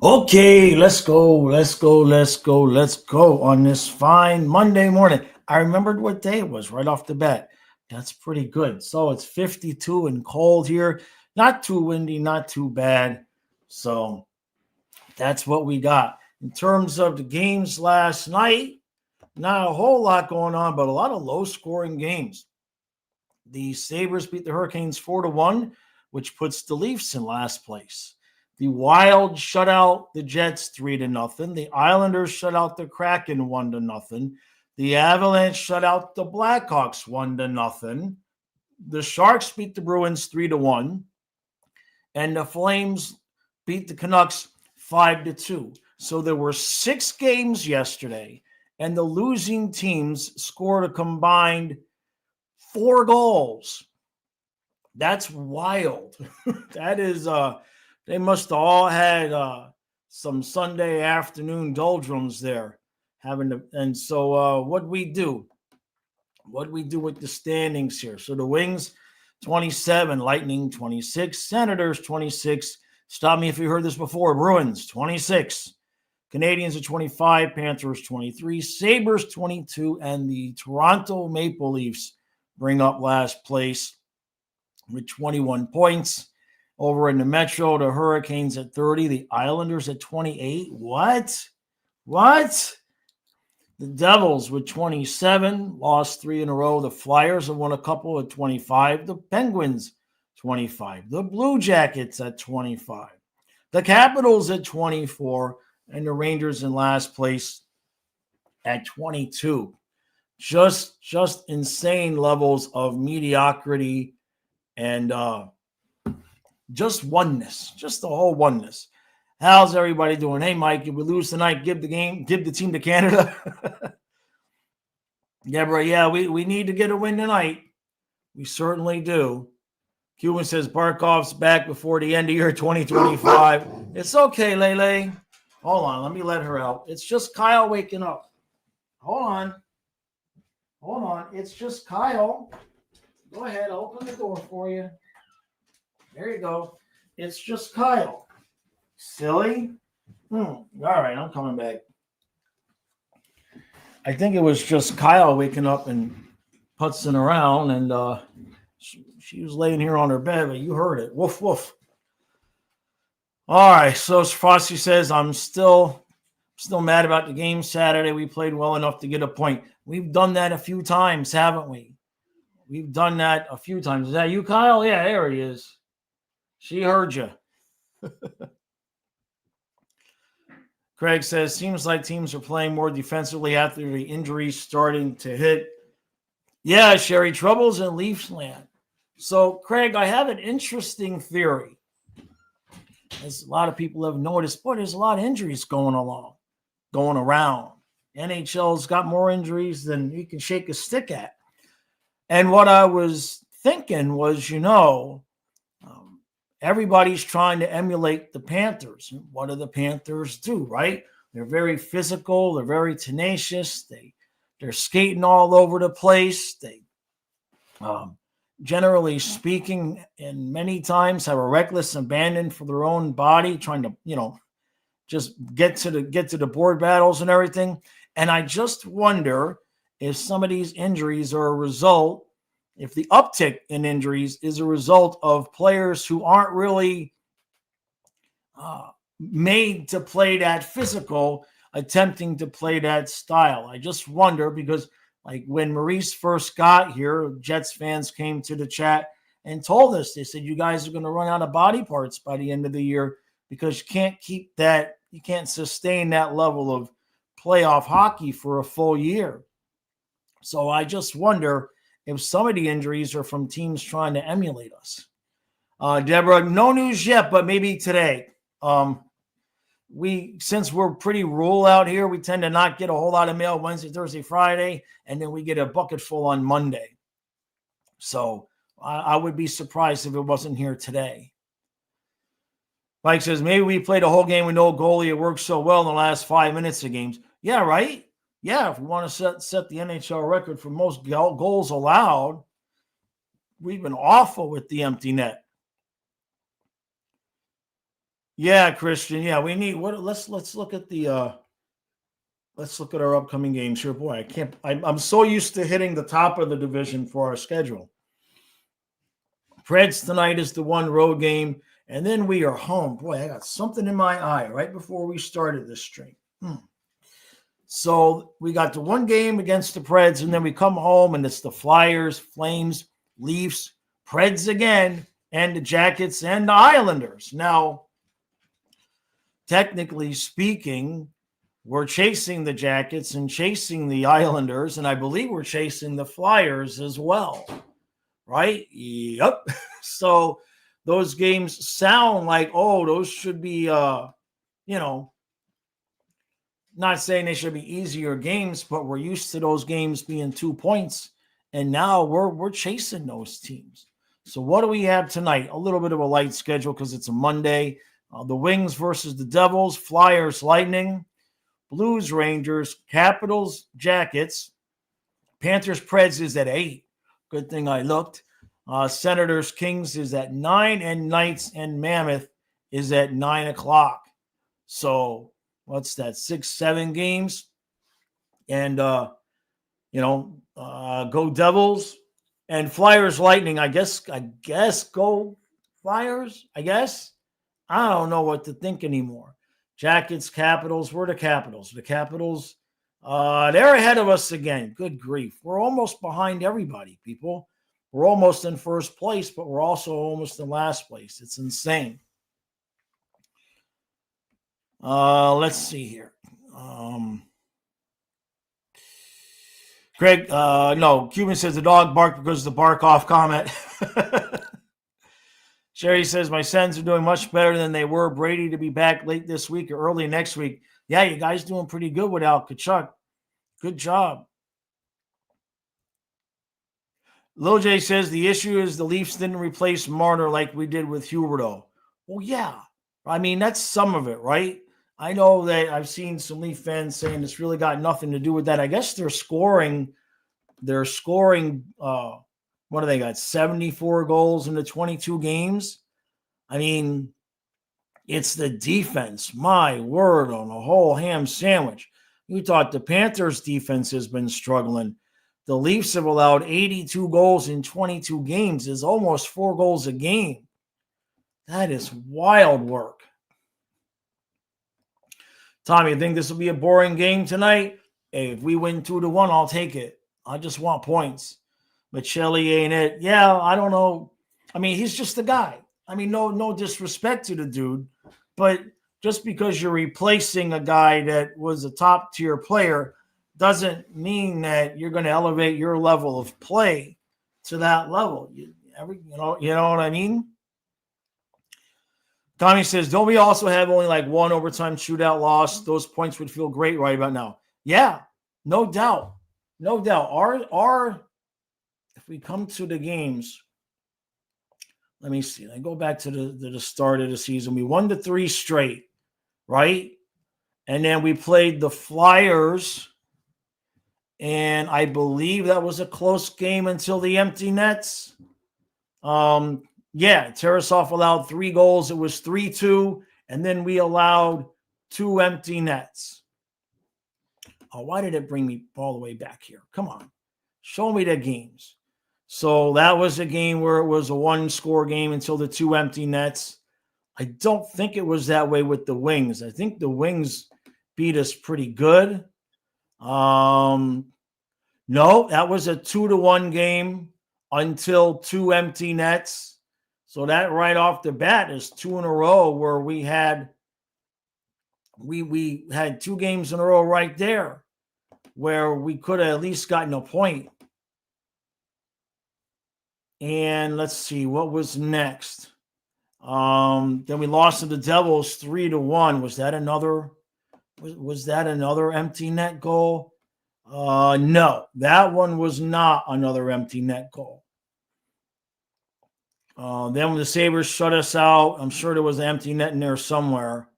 Okay, let's go on this fine Monday morning. I remembered what day it was right off the bat. That's pretty good. So it's 52 and cold here. Not too windy, not too bad. So that's what we got. In terms of the games last night, not a whole lot going on, but a lot of low scoring games. The Sabres beat the Hurricanes 4-1, which puts the Leafs in last place. The Wild shut out the Jets 3-0. The Islanders shut out the Kraken 1-0. The Avalanche shut out the Blackhawks 1-0. The Sharks beat the Bruins 3-1. And the Flames beat the Canucks 5-2. So there were 6 games yesterday, and the losing teams scored a combined 4 goals. That's wild. That is, they must have all had some Sunday afternoon doldrums there. And so what we do with the standings here. So the Wings, 27, Lightning, 26, Senators, 26. Stop me if you heard this before. Bruins, 26. Canadians at 25, Panthers 23, Sabres 22, and the Toronto Maple Leafs bring up last place with 21 points. Over in the Metro, the Hurricanes at 30, the Islanders at 28. What? The Devils with 27, lost 3 in a row. The Flyers have won a couple at 25. The Penguins, 25. The Blue Jackets at 25. The Capitals at 24. And the Rangers in last place at 22. Just insane levels of mediocrity and just oneness, just the whole oneness. How's everybody doing? Hey, Mike, if we lose tonight, give the team to Canada. Deborah, yeah, we need to get a win tonight. We certainly do. Cuban says Barkov's back before the end of year 2025. It's okay, Lele. Hold on, let me let her out. It's just Kyle waking up. Hold on. It's just Kyle. Go ahead, I'll open the door for you. There you go. It's just Kyle. Silly. All right, I'm coming back. I think it was just Kyle waking up and putzing around, and she was laying here on her bed, but you heard it. Woof, woof. All right, so Frosty says, I'm still mad about the game Saturday. We played well enough to get a point. We've done that a few times, haven't we? We've done that a few times. Is that you, Kyle? Yeah, there he is. She heard you. Craig says, seems like teams are playing more defensively after the injuries starting to hit. Yeah, Sherry, troubles in Leafs land. So, Craig, I have an interesting theory. As a lot of people have noticed, boy, there's a lot of injuries going around. NHL's got more injuries than you can shake a stick at. And what I was thinking was, everybody's trying to emulate the Panthers. What do the Panthers do, right? They're very physical. They're very tenacious. They're skating all over the place. They, generally speaking, and many times have a reckless abandon for their own body, trying to, just get to the board battles and everything. And I just wonder if some of these injuries are a result, if the uptick in injuries is a result of players who aren't really made to play that physical, attempting to play that style. I just wonder because, like, when Maurice first got here, Jets fans came to the chat and told us, they said, you guys are going to run out of body parts by the end of the year because you can't sustain that level of playoff hockey for a full year. So I just wonder if some of the injuries are from teams trying to emulate us. Deborah, no news yet, but maybe today. Since we're pretty rural out here, we tend to not get a whole lot of mail Wednesday, Thursday, Friday, and then we get a bucket full on Monday. So I would be surprised if it wasn't here today. Mike says, maybe we played a whole game with no goalie. It worked so well in the last 5 minutes of games. Yeah, right? Yeah, if we want to set the NHL record for most goals allowed, we've been awful with the empty net. Yeah, Christian. Yeah, we need what? Let's look at the let's look at our upcoming games here. Boy, I can't. I'm so used to hitting the top of the division for our schedule. Preds tonight is the one road game, and then we are home. Boy, I got something in my eye right before we started this stream. So we got the one game against the Preds, and then we come home, and it's the Flyers, Flames, Leafs, Preds again, and the Jackets and the Islanders. Now, technically speaking, we're chasing the Jackets and chasing the Islanders, and I believe we're chasing the Flyers as well. Right? Yep. So those games sound like, oh, those should be, not saying they should be easier games, but we're used to those games being 2 points, and now we're chasing those teams. So what do we have tonight? A little bit of a light schedule because it's a Monday. The Wings versus the Devils, Flyers, Lightning, Blues, Rangers, Capitals, Jackets, Panthers, Preds is at 8. Good thing I looked. Senators, Kings is at 9, and Knights and Mammoth is at 9 o'clock. So what's that? 6, 7 games, and go Devils and Flyers, Lightning. I guess go Flyers. I guess I don't know what to think anymore. Jackets, Capitals. We're the Capitals. The Capitals. They're ahead of us again. Good grief. We're almost behind everybody, people. We're almost in first place, but we're also almost in last place. It's insane. Let's see here. Greg, no, Cuban says the dog barked because of the bark off comment. Sherry says, my Sens are doing much better than they were. Brady to be back late this week or early next week. Yeah, you guys doing pretty good without Kachuk. Good job. Lil J says the issue is the Leafs didn't replace Marner like we did with Huberdeau. Well, yeah. I mean, that's some of it, right? I know that I've seen some Leaf fans saying it's really got nothing to do with that. I guess they're scoring. What do they got? 74 goals in the 22 games. I mean, it's the defense. My word on a whole ham sandwich. You thought the Panthers' defense has been struggling. The Leafs have allowed 82 goals in 22 games. It's almost 4 goals a game. That is wild work. Tommy, I think this will be a boring game tonight. Hey, if we win 2-1, I'll take it. I just want points. Michelli ain't it. Yeah, I don't know. I mean, he's just a guy. I mean, no disrespect to the dude, but just because you're replacing a guy that was a top-tier player doesn't mean that you're going to elevate your level of play to that level. You know what I mean? Tommy says, don't we also have only like one overtime shootout loss? Those points would feel great right about now. Yeah, no doubt. No doubt. Our if we come to the games, let me see. I go back to the start of the season. We won the 3 straight, right? And then we played the Flyers, and I believe that was a close game until the empty nets. Yeah, Tarasov allowed 3 goals. It was 3-2, and then we allowed 2 empty nets. Oh, why did it bring me all the way back here? Come on. Show me the games. So that was a game where it was a 1-score game until the 2 empty nets. I don't think it was that way with the Wings. I think the Wings beat us pretty good. No, that was a 2-1 game until 2 empty nets. So that right off the bat is 2 in a row where we had 2 games in a row right there where we could have at least gotten a point. And let's see what was next. Then we lost to the Devils 3-1. Was that another empty net goal? No, that one was not another empty net goal. Then when the Sabres shut us out, I'm sure there was an empty net in there somewhere.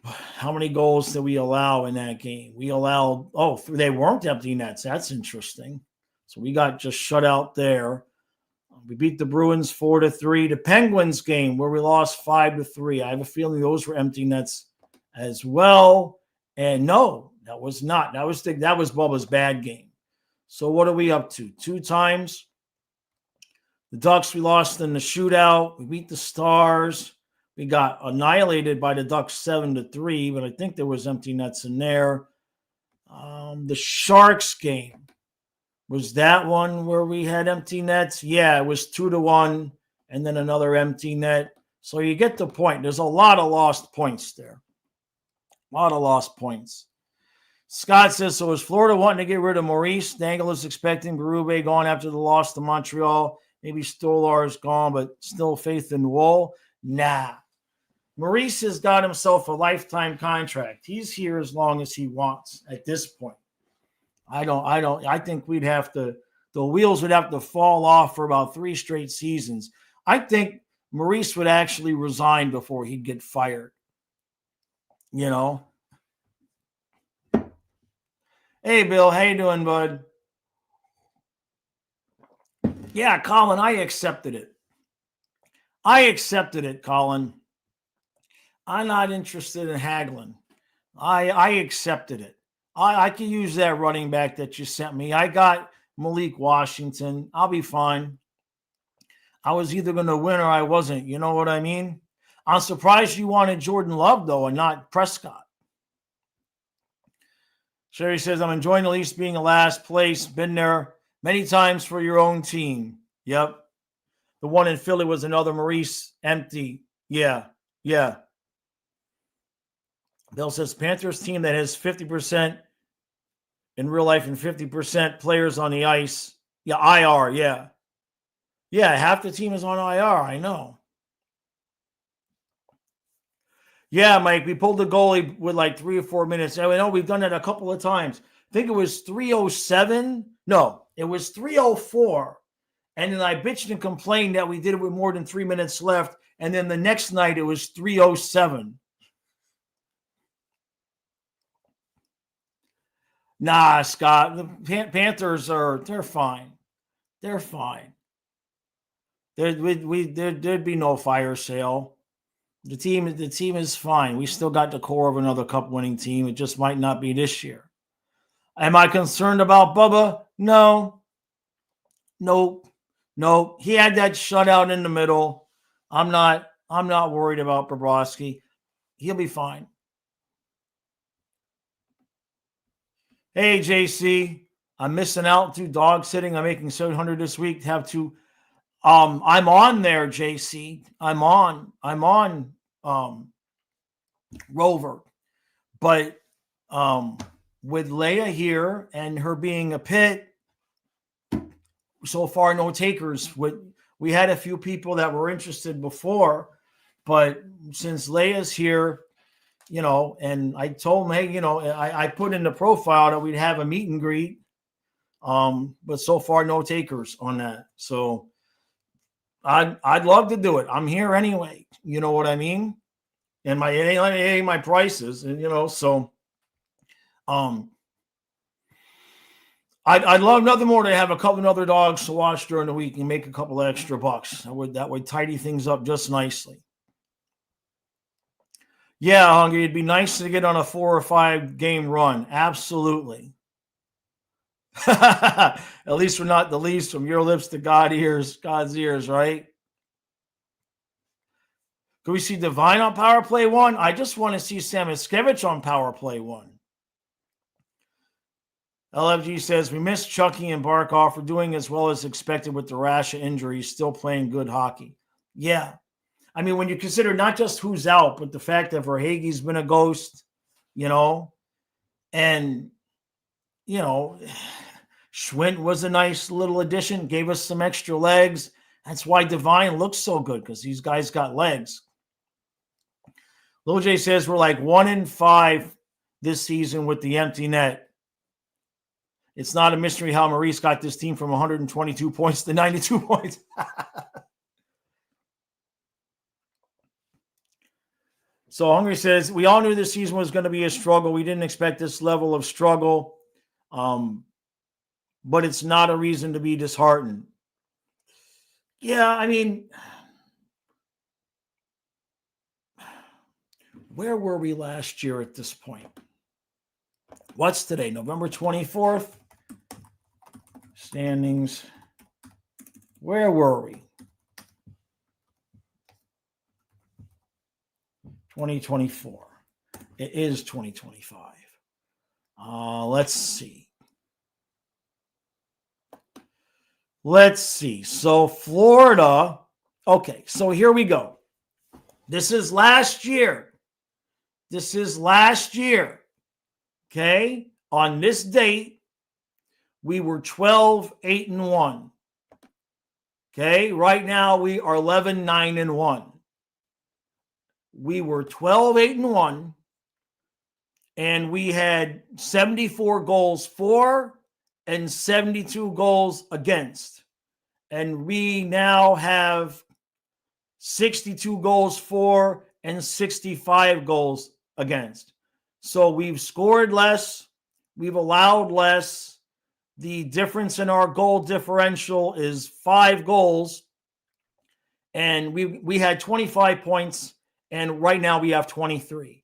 How many goals did we allow in that game? We allowed, they weren't empty nets. That's interesting. So we got just shut out there. We beat the Bruins 4-3. The Penguins game where we lost 5-3. I have a feeling those were empty nets as well. And no, that was not. That was Bubba's bad game. So what are we up to? 2 times. The Ducks we lost in the shootout. We beat the Stars. We got annihilated by the Ducks 7-3, but I think there was empty nets in there. The Sharks game. Was that one where we had empty nets? Yeah, it was 2-1 and then another empty net. So you get the point. There's a lot of lost points there. A lot of lost points. Scott says, so is Florida wanting to get rid of Maurice? Dangle is expecting Berube gone after the loss to Montreal. Maybe Stolar is gone, but still faith in Wool? Nah. Maurice has got himself a lifetime contract. He's here as long as he wants at this point. I think the wheels would have to fall off for about 3 straight seasons. I think Maurice would actually resign before he'd get fired. You know? Hey, Bill, how you doing, bud? Yeah, Colin, I accepted it. Colin. I'm not interested in haggling. I accepted it. I can use that running back that you sent me. I got Malik Washington. I'll be fine. I was either going to win or I wasn't. You know what I mean? I'm surprised you wanted Jordan Love, though, and not Prescott. Sherry says, I'm enjoying the Leafs being in last place. Been there many times for your own team. Yep. The one in Philly was another Maurice empty. Yeah. Bill says, Panthers team that has 50% in real life and 50% players on the ice. Yeah, IR, yeah. Yeah, half the team is on IR, I know. Yeah, Mike, we pulled the goalie with like 3 or 4 minutes. I know we've done that a couple of times. I think it was 3:07. No, it was 3:04. And then I bitched and complained that we did it with more than 3 minutes left. And then the next night it was 3:07. Nah, Scott, the Panthers they're fine. They're fine. There'd be no fire sale. The team is fine. We still got the core of another cup-winning team. It just might not be this year. Am I concerned about Bubba? No. Nope. He had that shutout in the middle. I'm not worried about Bobrovsky. He'll be fine. Hey, JC, I'm missing out to dog sitting. I'm making $700 this week to have to. I'm on there, JC. I'm on Rover, but with Leia here and her being a pit, so far no takers. We had a few people that were interested before, but since Leia's here. And I told him, hey, I put in the profile that we'd have a meet and greet. But so far, no takers on that. So I'd love to do it. I'm here anyway. You know what I mean? And it ain't my prices, and so I'd love nothing more to have a couple of other dogs to watch during the week and make a couple of extra bucks. That would tidy things up just nicely. Yeah, Hungry, it'd be nice to get on a 4 or 5 game run. Absolutely. At least we're not the least from your lips to God's ears, right? Could we see Divine on Power Play 1? I just want to see Samoskevich on Power Play 1. LFG says, we missed Chucky and Barkov for doing as well as expected with the rash of injuries, still playing good hockey. Yeah. I mean, when you consider not just who's out, but the fact that Verhaeghe's been a ghost, and, Schwint was a nice little addition, gave us some extra legs. That's why Divine looks so good, because these guys got legs. Lil J says we're like 1-5 this season with the empty net. It's not a mystery how Maurice got this team from 122 points to 92 points. So Hungry says, we all knew this season was going to be a struggle. We didn't expect this level of struggle. But it's not a reason to be disheartened. Yeah, I mean, where were we last year at this point? What's today? November 24th? Standings. Where were we? 2024. It is 2025. Let's see. So Florida. Okay, so here we go. This is last year. Okay, on this date, we were 12-8-1. Okay, right now we are 11-9-1. We were 12-8-1, and we had 74 goals for and 72 goals against. And we now have 62 goals for and 65 goals against. So we've scored less, we've allowed less. The difference in our goal differential is 5 goals. And we had 25 points, and right now we have 23.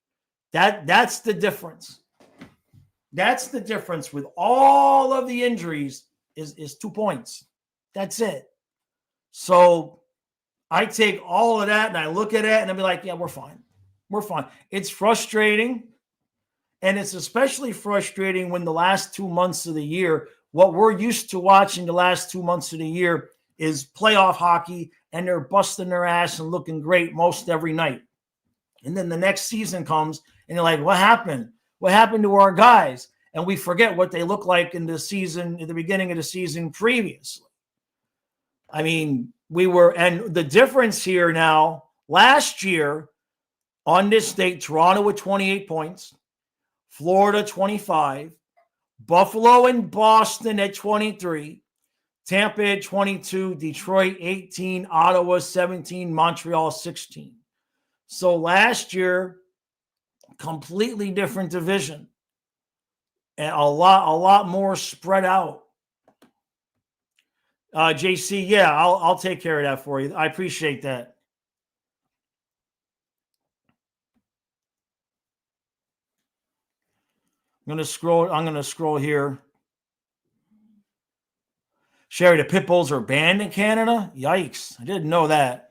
That's the difference. That's the difference with all of the injuries is 2 points. That's it. So I take all of that and I look at it and I'll be like, yeah, we're fine. We're fine. It's frustrating. And it's especially frustrating when the last 2 months of the year, what we're used to watching the last 2 months of the year is playoff hockey, and they're busting their ass and looking great most every night. And then the next season comes and you're like, what happened? What happened to our guys? And we forget what they look like in the season, at the beginning of the season previously. I mean, and the difference here now, last year on this date, Toronto with 28 points, Florida 25, Buffalo and Boston at 23, Tampa at 22, Detroit 18, Ottawa 17, Montreal 16. So last year, completely different division and a lot more spread out. JC, yeah, I'll take care of that for you. I appreciate that. I'm gonna scroll here. Sherry, the pit bulls are banned in Canada? Yikes. I didn't know that.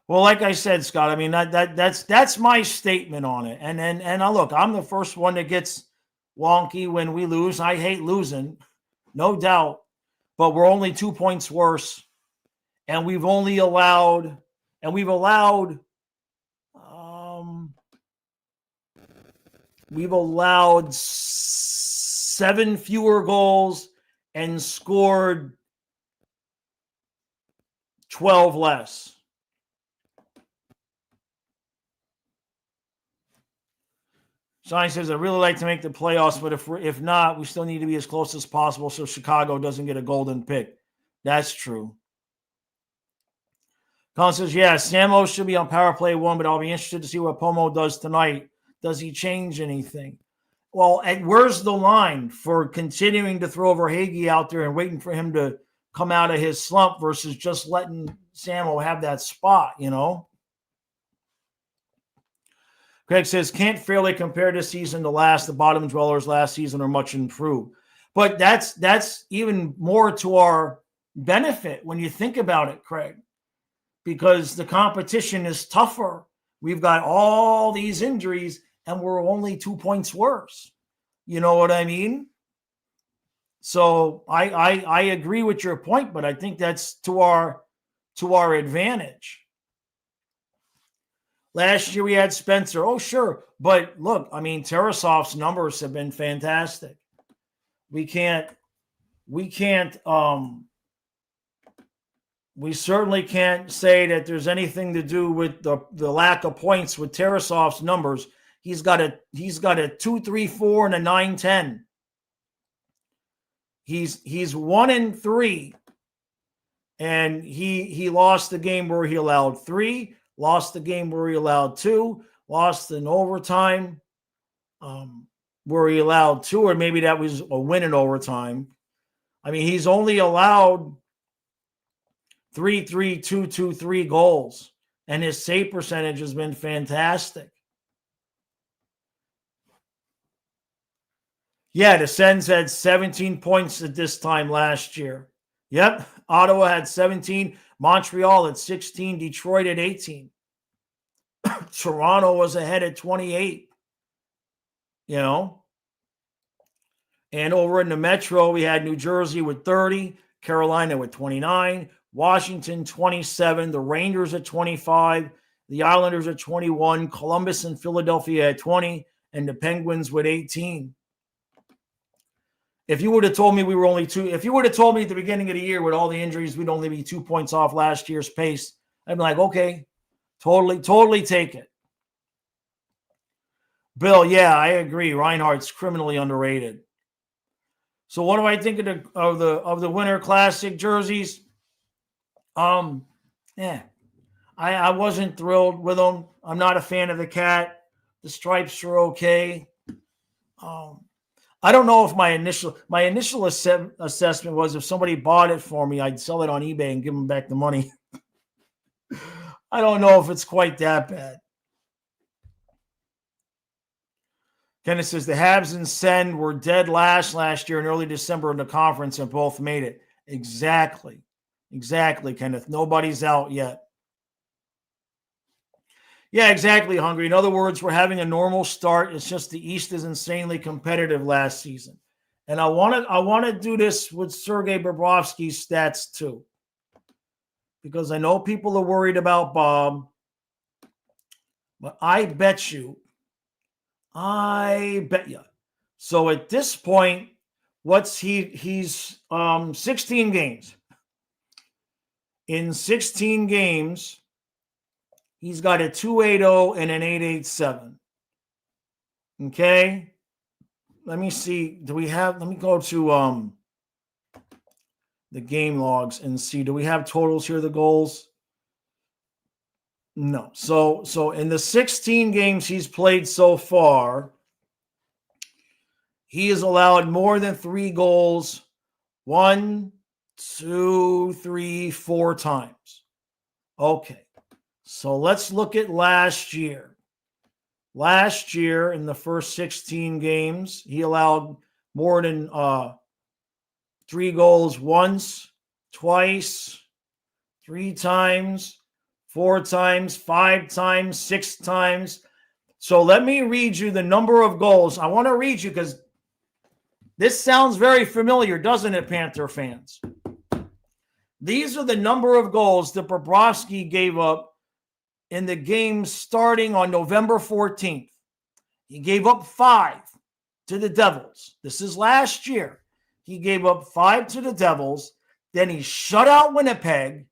Well, like I said, Scott, I mean that's my statement on it. And look, I'm the first one that gets wonky when we lose. I hate losing, no doubt. But we're only 2 points worse, and we've allowed 7 fewer goals and scored 12 less. Shine says, I'd really like to make the playoffs, but if not, we still need to be as close as possible so Chicago doesn't get a golden pick. That's true. Colin says, yeah, Samo should be on power play 1, but I'll be interested to see what Pomo does tonight. Does he change anything? Well, where's the line for continuing to throw Verhaeghe out there and waiting for him to come out of his slump versus just letting Samo have that spot, you know? Craig says, can't fairly compare this season to last. The bottom dwellers last season are much improved. But that's even more to our benefit when you think about it, Craig, because the competition is tougher. We've got all these injuries, and we're only 2 points worse. You know what I mean? So I agree with your point, but I think that's to our advantage. Last year we had Spencer. Oh, sure. But look, I mean, Tarasov's numbers have been fantastic. We certainly can't say that there's anything to do with the lack of points with Tarasov's numbers. He's got a 2.34 and a 9.10. He's 1-3, and he lost the game where he allowed 3. Lost the game where he allowed 2, lost in overtime where he allowed 2, or maybe that was a win in overtime. I mean, he's only allowed 3.3223 goals, and his save percentage has been fantastic. Yeah, the Sens had 17 points at this time last year. Yep, Ottawa had 17, Montreal at 16, Detroit at 18. Toronto was ahead at 28, you know. And over in the Metro, we had New Jersey with 30, Carolina with 29, Washington 27, the Rangers at 25, the Islanders at 21, Columbus and Philadelphia at 20, and the Penguins with 18. If you would have told me we were only if you would have told me at the beginning of the year with all the injuries, we'd only be 2 points off last year's pace, I'd be like, okay, totally take it. Bill, yeah, I agree. Reinhardt's criminally underrated. So what do I think of the Winter Classic jerseys? I wasn't thrilled with them. I'm not a fan of the cat. The stripes are okay. I don't know if my initial assessment was if somebody bought it for me, I'd sell it on eBay and give them back the money. I don't know if it's quite that bad. Kenneth says the Habs and Sen were dead last year in early December in the conference and both made it. Exactly, Kenneth. Nobody's out yet. Yeah, exactly, Hungry. In other words, we're having a normal start. It's just the East is insanely competitive last season. And I want to do this with Sergei Bobrovsky's stats too. Because I know people are worried about Bob. But I bet you. So at this point, he's 16 games. In 16 games, he's got a 2.80 and an 8.87. Okay. Let me see. Let me go to the game logs and see. Do we have totals here, the goals? No. So in the 16 games he's played so far, he has allowed more than 3 goals 1, 2, 3, 4 times. Okay. So let's look at last year. Last year, in the first 16 games, he allowed more than 3 goals once, twice, 3 times, 4 times, 5 times, 6 times. So let me read you the number of goals. I want to read you because this sounds very familiar, doesn't it, Panther fans? These are the number of goals that Bobrovsky gave up in the game starting on November 14th. He gave up 5 to the Devils. This is last year. He gave up 5 to the Devils. Then he shut out Winnipeg.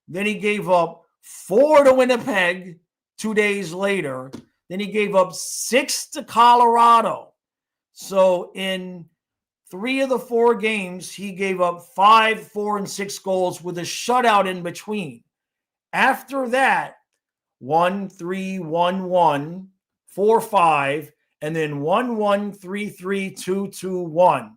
Then he gave up 4 to Winnipeg 2 days later. Then he gave up 6 to Colorado. So in 3 of the 4 games, he gave up 5, 4, and 6 goals with a shutout in between. After that, 1, 3, 1, 1, 4, 5, and then 1, 1, 3, 3, 2, 2, 1.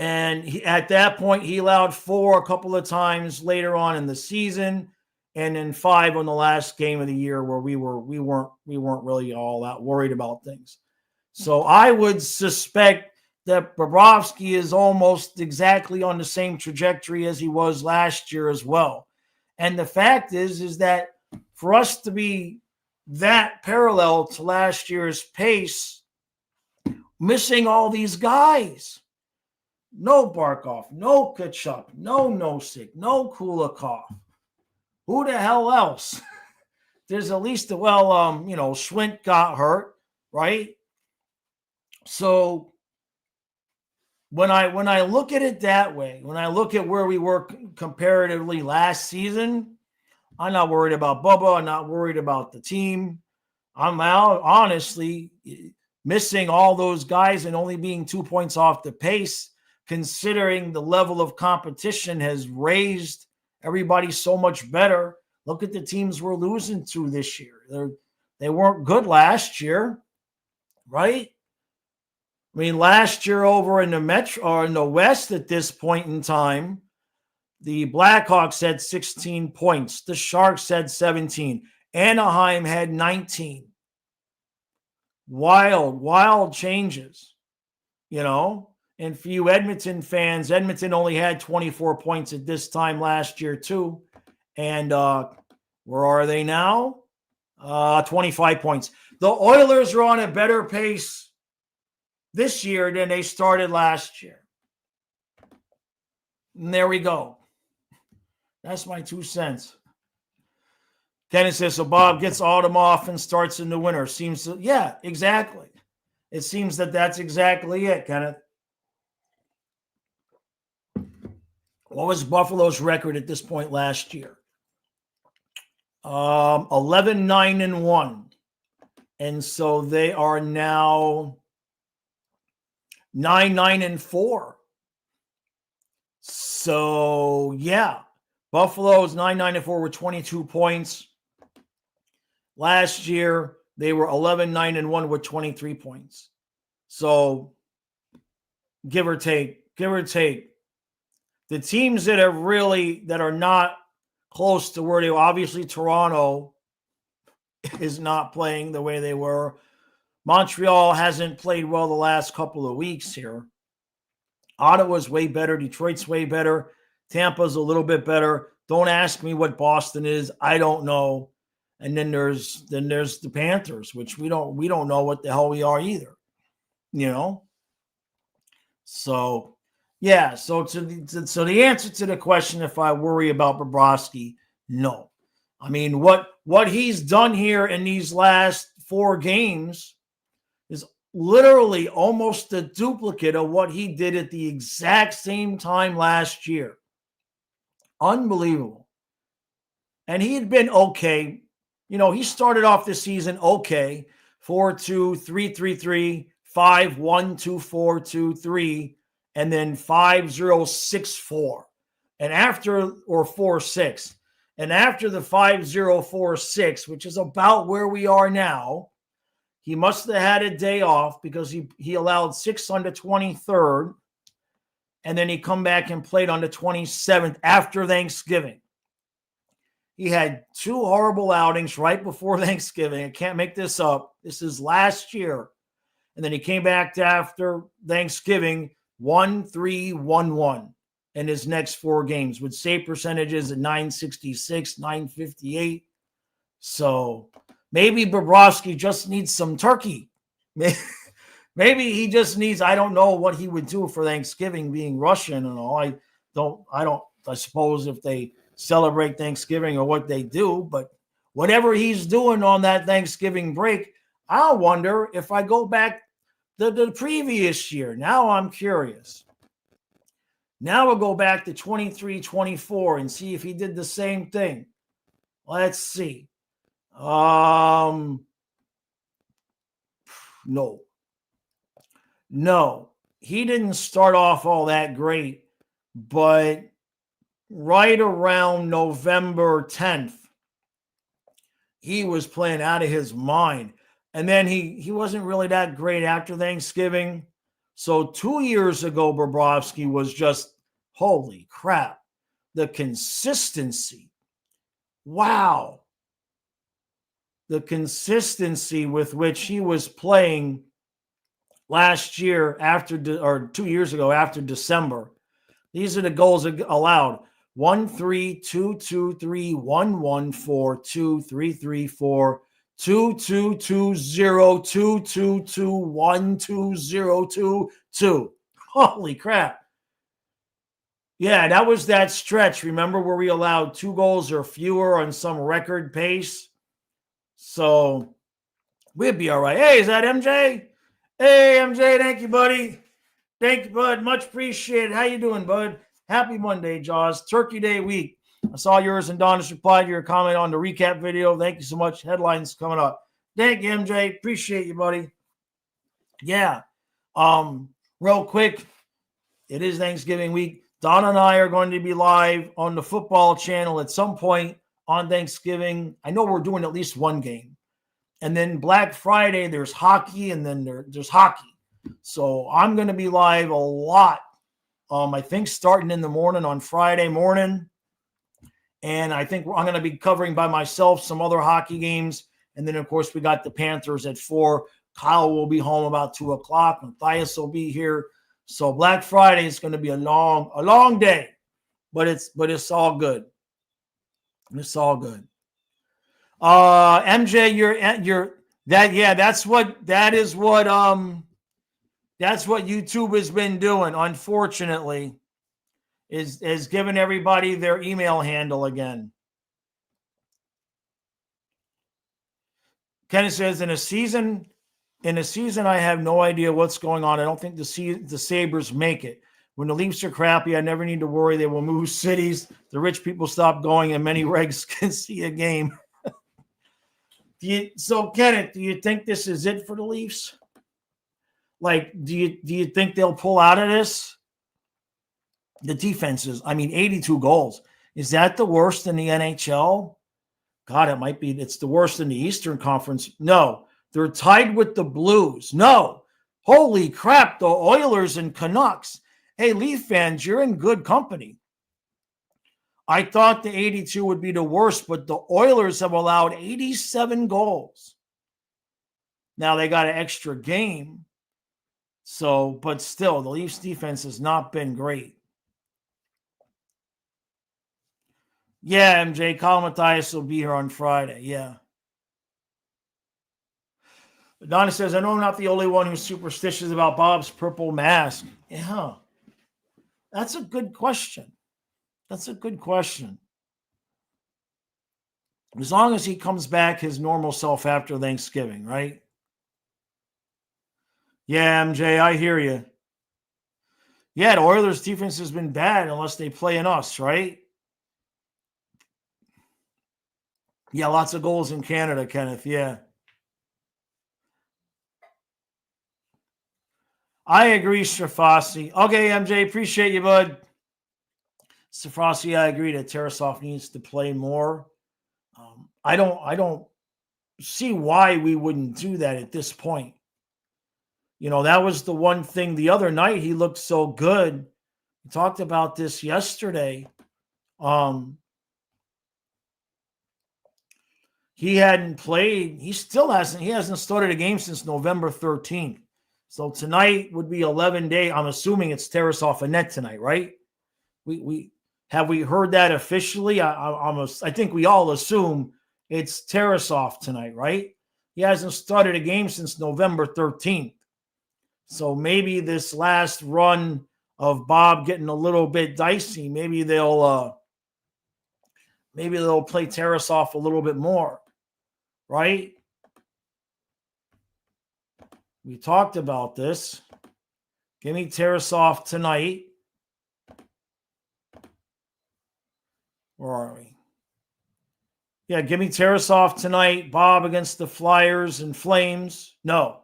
And at that point, he allowed 4 a couple of times later on in the season, and then 5 on the last game of the year where we weren't really all that worried about things. So I would suspect that Bobrovsky is almost exactly on the same trajectory as he was last year as well. And the fact is that for us to be that parallel to last year's pace, missing all these guys, no Barkov, no Kachuk, no Nosek, no Kulikov. Who the hell else? There's at least Schwint got hurt, right? So when I look at it that way, when I look at where we were comparatively last season, I'm not worried about Bubba. I'm not worried about the team. I'm now honestly missing all those guys and only being 2 points off the pace, considering the level of competition has raised everybody so much better. Look at the teams we're losing to this year. They weren't good last year, right? I I mean, last year over in the Metro or in the West at this point in time, the Blackhawks had 16 points. The Sharks had 17. Anaheim had 19. Wild changes, you know. And for you Edmonton fans, Edmonton only had 24 points at this time last year too. And where are they now? 25 points. The Oilers are on a better pace this year than they started last year. And there we go. That's my 2 cents. Kenneth says, so Bob gets autumn off and starts in the winter. Seems to, yeah, exactly. It seems that that's exactly it, Kenneth. What was Buffalo's record at this point last year? 11-9-1. And so they are now 9-9-4. So, yeah. Buffalo's 9-9-4 with 22 points. Last year, they were 11-9-1 with 23 points. So, give or take. The teams that are not close to where they were, obviously Toronto is not playing the way they were. Montreal hasn't played well the last couple of weeks here. Ottawa's way better. Detroit's way better. Tampa's a little bit better. Don't ask me what Boston is. I don't know. And then there's the Panthers, which we don't know what the hell we are either. You know? So, yeah. So the answer to the question, if I worry about Bobrovsky, no. I mean, what he's done here in these last 4 games is literally almost a duplicate of what he did at the exact same time last year. Unbelievable. And he had been okay. You know, he started off the season okay. 4-2, 3-3-3, 5-1, 2-4, 2-3, and then 5-0, 6-4. And after, or 4-6. And after the 5-0, 4-6, which is about where we are now, he must have had a day off because he allowed 6 on the 23rd. And then he come back and played on the 27th after Thanksgiving. He had 2 horrible outings right before Thanksgiving. I can't make this up. This is last year. And then he came back after Thanksgiving, 1-3-1-1 in his next 4 games with save percentages at .966, .958. So maybe Bobrovsky just needs some turkey. Maybe he just needs, I don't know what he would do for Thanksgiving being Russian and all. I suppose if they celebrate Thanksgiving or what they do, but whatever he's doing on that Thanksgiving break, I wonder if I go back the previous year. Now I'm curious. Now we'll go back to 23-24 and see if he did the same thing. Let's see. No, he didn't start off all that great, but right around November 10th, he was playing out of his mind. And then he wasn't really that great after Thanksgiving. So 2 years ago, Bobrovsky was just, holy crap, the consistency. Wow. The consistency with which he was playing last year or 2 years ago after December. These are the goals allowed. 1-3, 2-2, 3, 1-1, 4-2, 3-3, 4, 2-2, 2-0, 2-2, 2-1, 2-0, 2-2. Holy crap. Yeah, that was that stretch, remember, where we allowed 2 goals or fewer on some record pace? So we'd be all right. Hey, is that MJ? Hey, MJ, thank you, buddy. Thank you, bud. Much appreciated. How you doing, bud? Happy Monday, Jaws. Turkey Day week. I saw yours and Donna's reply to your comment on the recap video. Thank you so much. Headlines coming up. Thank you, MJ. Appreciate you, buddy. Yeah. Real quick, it is Thanksgiving week. Donna and I are going to be live on the football channel at some point on Thanksgiving. I know we're doing at least one game. And then Black Friday, there's hockey, and then there's hockey. So I'm going to be live a lot. I think starting in the morning on Friday morning. And I think I'm going to be covering by myself some other hockey games. And then, of course, we got the Panthers at 4. Kyle will be home about 2 o'clock. Matthias will be here. So Black Friday is going to be a long day. But it's all good. It's all good. MJ, that's what YouTube has been doing, unfortunately, is giving everybody their email handle again. Kenneth says, in a season, I have no idea what's going on. I don't think the Sabres make it. When the Leafs are crappy, I never need to worry they will move cities. The rich people stop going, and many regs can see a game. So, Kenneth, do you think this is it for the Leafs? Like, do you think they'll pull out of this? The defenses, 82 goals. Is that the worst in the NHL? God, it might be. It's the worst in the Eastern Conference. No, they're tied with the Blues. No. Holy crap, the Oilers and Canucks. Hey, Leaf fans, you're in good company. I thought the 82 would be the worst, but the Oilers have allowed 87 goals. Now they got an extra game. So, but still, the Leafs defense has not been great. Yeah, MJ, Colin Matthias will be here on Friday. Yeah. Donna says, I know I'm not the only one who's superstitious about Bob's purple mask. Yeah. That's a good question. As long as he comes back his normal self after Thanksgiving, right? Yeah, MJ, I hear you. Yeah, the Oilers' defense has been bad unless they play in us, right? Yeah, lots of goals in Canada, Kenneth. Yeah. I agree, Strafossi. Okay, MJ, appreciate you, bud. Strafossi, I agree that Tarasov needs to play more. I don't see why we wouldn't do that at this point. That was the one thing the other night. He looked so good. We talked about this yesterday. He hadn't played. He hasn't started a game since November 13th. So tonight would be 11 days. I'm assuming it's Tarasov and net tonight, right? We heard that officially? I think we all assume it's Tarasov tonight, right? He hasn't started a game since November 13th. So maybe this last run of Bob getting a little bit dicey, maybe they'll play Tarasov a little bit more, right? We talked about this. Give me Tarasov tonight. Where are we? Yeah, give me Tarasov tonight. Bob against the Flyers and Flames. No.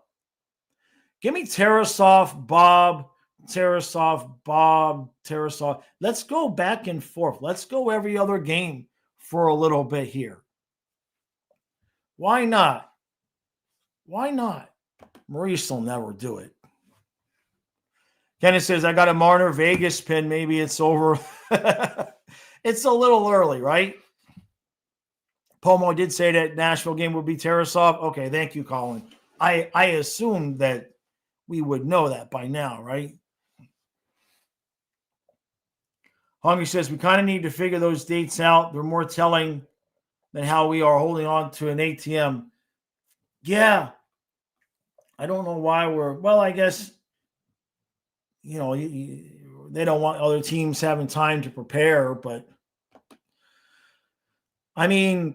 Give me Tarasov, Bob, Tarasov, Bob, Tarasov. Let's go back and forth. Let's go every other game for a little bit here. Why not? Maurice will never do it. Kenneth says, I got a Marner Vegas pin. Maybe it's over. It's a little early, right? Pomo did say that Nashville game would be Tarasov. Okay, thank you, Colin. I assumed that we would know that by now, right? Hungry says, we kind of need to figure those dates out. They're more telling than how we are holding on to an ATM. Yeah. I don't know why I guess, they don't want other teams having time to prepare, but I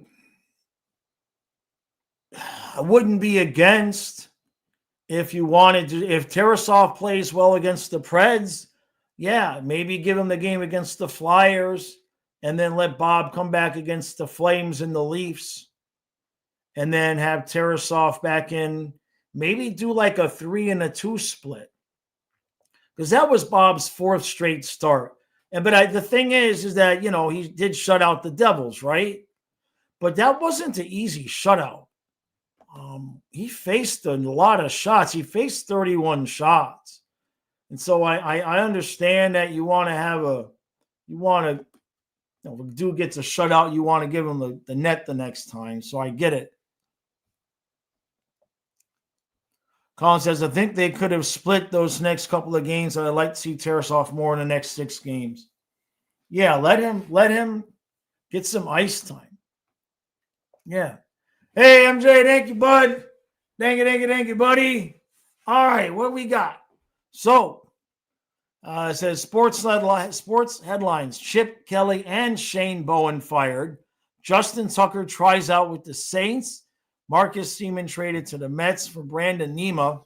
wouldn't be against if you wanted to, if Tarasov plays well against the Preds, yeah, maybe give him the game against the Flyers and then let Bob come back against the Flames and the Leafs and then have Tarasov back in, maybe do like a 3-2 split. Because that was Bob's fourth straight start. But the thing is that, he did shut out the Devils, right? But that wasn't an easy shutout. He faced a lot of shots. He faced 31 shots. And so I understand that you want to have if a dude gets a shutout, you want to give him the net the next time. So I get it. Colin says, I think they could have split those next couple of games. I'd like to see Tarasov more in the next 6 games. Yeah, let him get some ice time. Yeah. Hey, MJ, thank you, bud. Thank you, buddy. All right, what we got? So, it says sports headlines. Chip Kelly and Shane Bowen fired. Justin Tucker tries out with the Saints. Marcus Seaman traded to the Mets for Brandon Nema.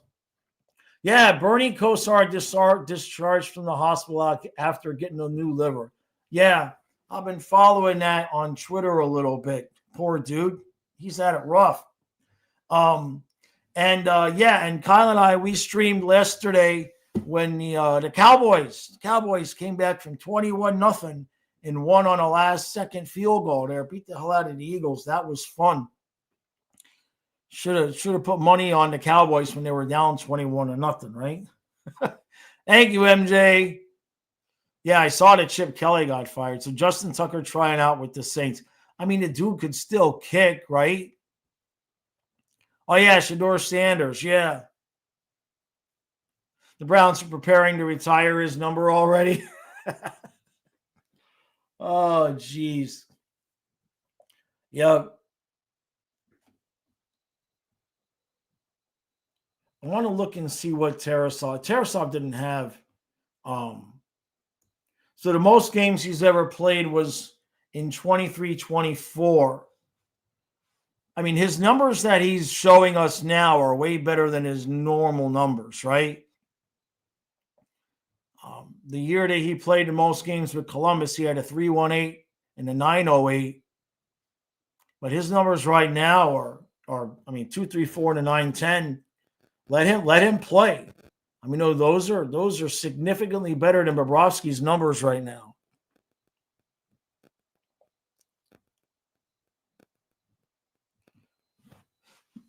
Yeah, Bernie Kosar discharged from the hospital after getting a new liver. Yeah, I've been following that on Twitter a little bit. Poor dude. He's had it rough. And Kyle and I, we streamed yesterday when the Cowboys came back from 21-0 and won on a last-second field goal there. Beat the hell out of the Eagles. That was fun. Should have put money on the Cowboys when they were down 21-0, right? Thank you, MJ. Yeah, I saw that Chip Kelly got fired. So Justin Tucker trying out with the Saints. I mean, the dude could still kick, right? Oh, yeah, Shedeur Sanders, yeah. The Browns are preparing to retire his number already. Oh, geez. Yep. I want to look and see what Tarasov didn't have. So the most games he's ever played was in 23-24. I mean, his numbers that he's showing us now are way better than his normal numbers, right? The year that he played the most games with Columbus, he had a 3.18 and a 9.08. But his numbers right now are 2.34 and a 9.10. Let him play. I mean, no, those are significantly better than Bobrovsky's numbers right now.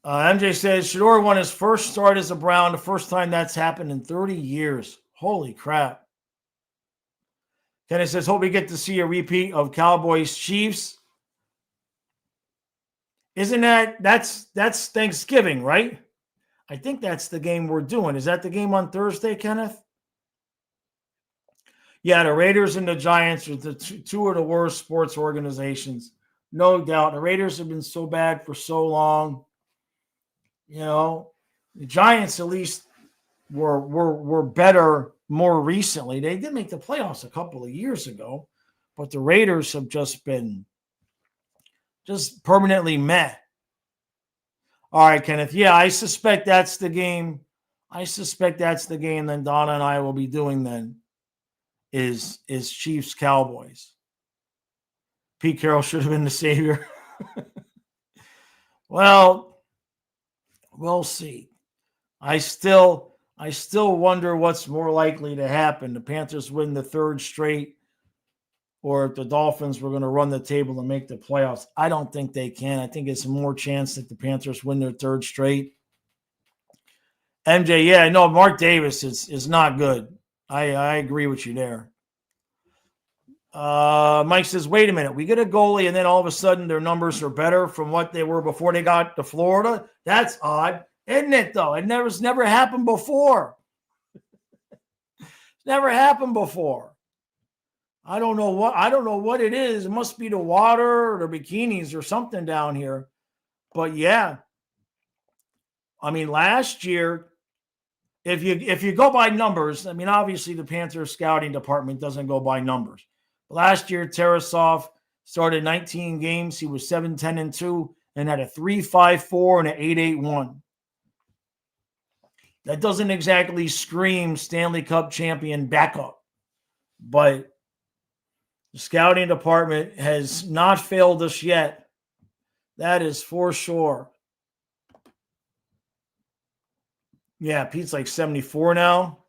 MJ says Shedeur won his first start as a Brown, the first time that's happened in 30 years. Holy crap. Kenneth says, hope we get to see a repeat of Cowboys Chiefs. Isn't that's Thanksgiving, right? I think that's the game we're doing. Is that the game on Thursday, Kenneth? Yeah, the Raiders and the Giants are two of the worst sports organizations. No doubt. The Raiders have been so bad for so long. You know, the Giants at least were better more recently. They did make the playoffs a couple of years ago, but the Raiders have just been permanently meh. All right, Kenneth. Yeah, I suspect that's the game. Then Donna and I will be doing then is Chiefs Cowboys. Pete Carroll should have been the savior. Well, we'll see. I still wonder what's more likely to happen. The Panthers win the third straight, or if the Dolphins were going to run the table and make the playoffs. I don't think they can. I think it's more chance that the Panthers win their third straight. MJ, yeah, no, Mark Davis is not good. I agree with you there. Mike says, wait a minute. We get a goalie, and then all of a sudden their numbers are better from what they were before they got to Florida? That's odd, isn't it, though? It's never happened before. It's never happened before. I don't know what it is. It must be the water or the bikinis or something down here. But yeah. I mean, last year, if you go by numbers, I mean, obviously the Panthers scouting department doesn't go by numbers. Last year, Tarasov started 19 games. He was 7-10-2 and had a 3.54 and an 8.81. That doesn't exactly scream Stanley Cup champion backup, but the scouting department has not failed us yet. That is for sure. Yeah, Pete's like 74 now.